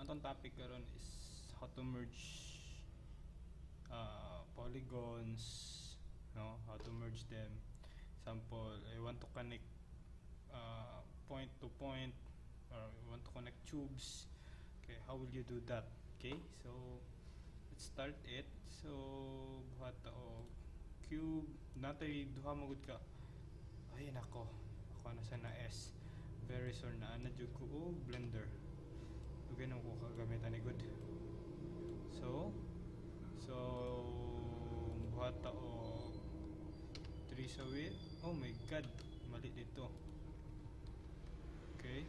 atong topic karon is how to merge polygons, no? How to merge them. Example, I want to connect point to point, or I want to connect tubes. Okay, how will you do that? Okay, so let's start it. So buhat o cube natay duha magud ka. Ay nako, ako na sa na S. Very sorry na jud ko blender. Dugay nang ko kagamit ani good. So buhat o 3 sa width. Oh my god, mali dito. Okay.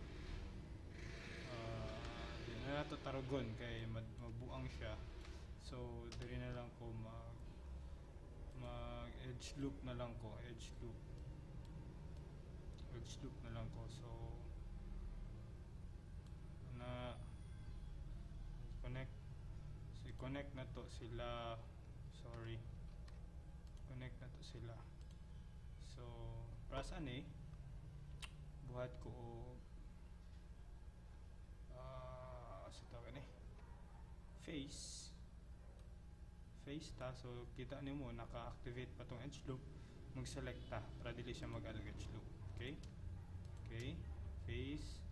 Di na nato tarugon kay mabuang siya. So diri na lang ko mag edge loop na lang ko, edge loop na lang ko. So na connect na to sila, sorry, connect na to sila. So para saan buhat ko sa tawag face ta. So kita nimo naka-activate pa tong edge loop, mag-select ta para dili siya mag-alog edge loop. Okay, face,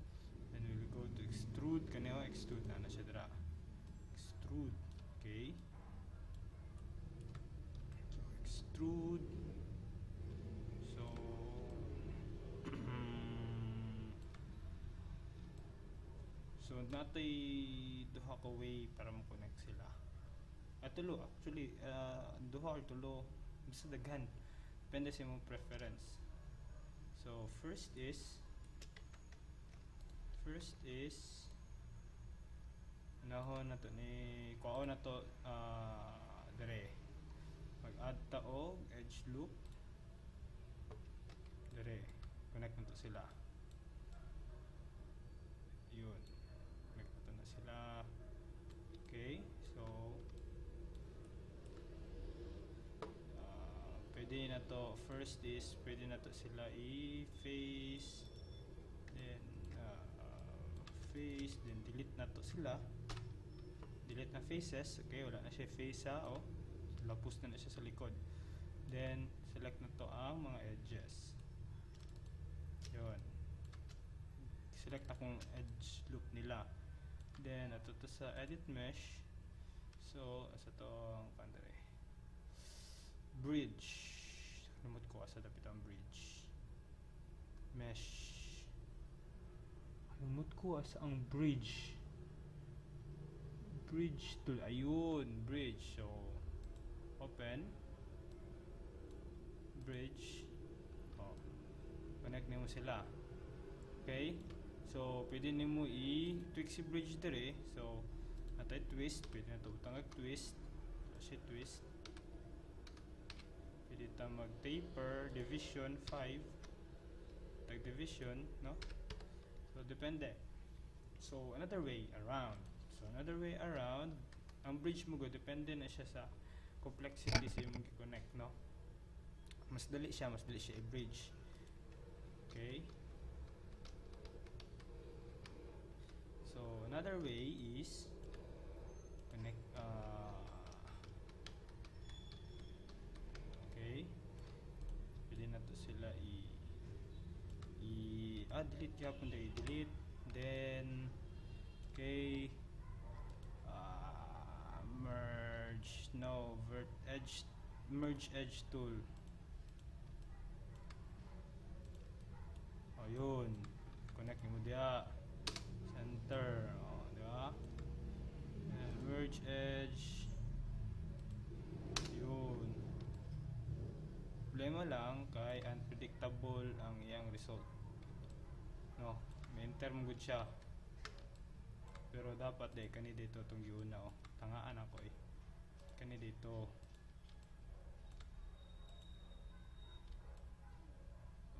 then we will go to extrude. Kaniya extrude na siya dira, extrude. Okay, so extrude. So so natay duha ka way para mo-connect sila. Tulo actually, duha or tulo, basta daghan, depende sa imong preference. So first is nahon na to ni kuha na to dire mag-add ta og edge loop dire, connect na to sila. Yun, connect na to na sila. Okay, so pwede na to, first is pwede na to sila i-face, then face, then delete na to sila, delete na faces. Okay, wala na siya face lapos na siya sa likod. Then select na to ang mga edges. Yun, select akong edge loop nila. Then ato to sa edit mesh. So asa to ang pandere bridge, lumot ko sa dapit ang bridge mesh, lumot ko sa ang bridge tool. Ayun, bridge. So open bridge, connect nimo sila. Okay, so pwede nimo i-tweak si bridge dire. So natay twist, pwede na to butang twist, twist. Pwede ta mag taper, division 5, tag division, no? So depende. So another way around, ang bridge mo go depende na siya sa complexity sa imong i-connect, no? Mas dali siya i-bridge. Okay, so another way is connect okay, pwede na to sila delete yapon dahil delete. Then okay, merge edge tool. Ayun, connect mo dia center, di ba? And merge edge. Yun, problema lang kay unpredictable ang iyang result, no? May enter mo good siya, pero dapat kani dito itong giuna tangaan ako kani dito.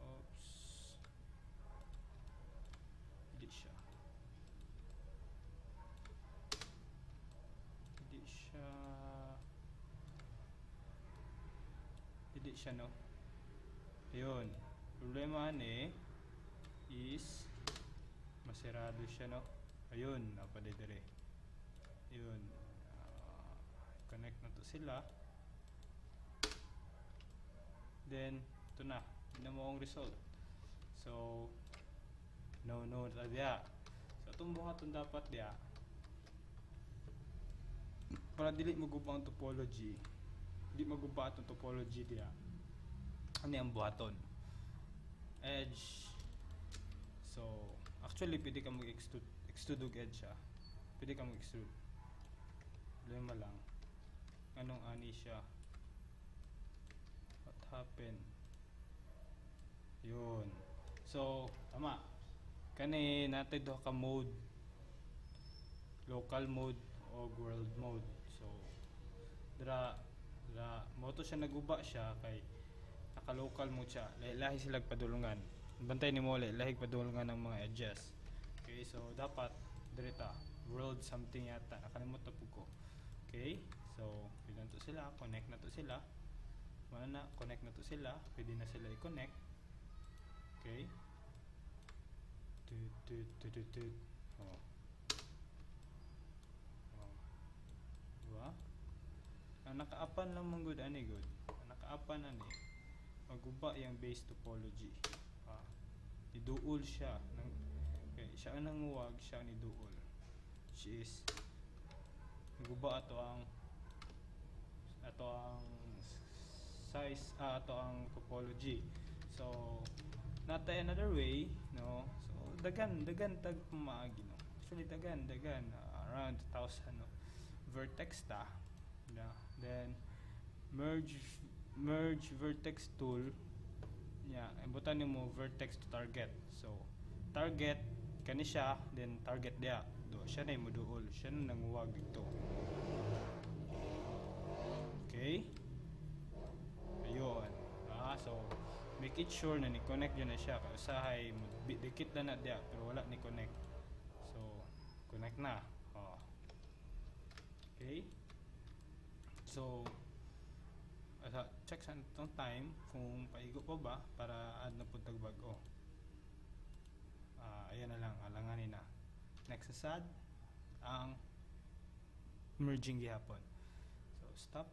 Oops, hindi siya, no? Ayun, problema is masirado siya, no? ayun napadi dire. Yun, connect na to sila. Then ito na, tingnan mo ang result. So no ta diya. So itong buhaton dapat diya para dili maguba ang topology. Di maguba atong topology diya. Ano ang buhaton? Edge. So actually pwede ka mag-extrude og edge siya. Pwede ka mag-extrude. Problema lang anong ani siya. What happened? Yun. So tama. Kani natay duha ka mode. Local mode o world mode. So dra mo to siya naguba siya kay naka-local mode siya. Lahi sila padulungan. Bantay ni mo lahig padulungan ng mga edges. Okay, so dapat direta world something yata. Nakalimot na po ko. Okay, so pwede na to sila, connect na to sila. Wala na, connect na to sila. Pwede na sila i-connect. Okay. Oh. Oh. Diba? Ang nakaapan lang mong good, ani good. Ang nakaapan ani, maguba yung base topology. Iduol siya. Okay, siya ang nanguwag, siya ang iduol. Which is, maguba ato ang size, ato ang topology. So natay another way, no? So dagan tag pamaagi, no? Actually dagan around 1,000 no? Vertex ta. Yeah. Then merge vertex tool. Yeah, imbutan nimo vertex to target. So target kani siya, then target dia. Do siya na moduol, siya na nanguwag dito. Okay? Ayun. So make it sure na ni-connect yun na siya. Kaya usahay, dikit na diya, pero wala ni-connect. So, connect na. Okay? So, check sa itong time kung paigo pa ba para add na puntag bago. Ayan na lang, alanganin na. Next asad, ang merging gihapon. So, stop.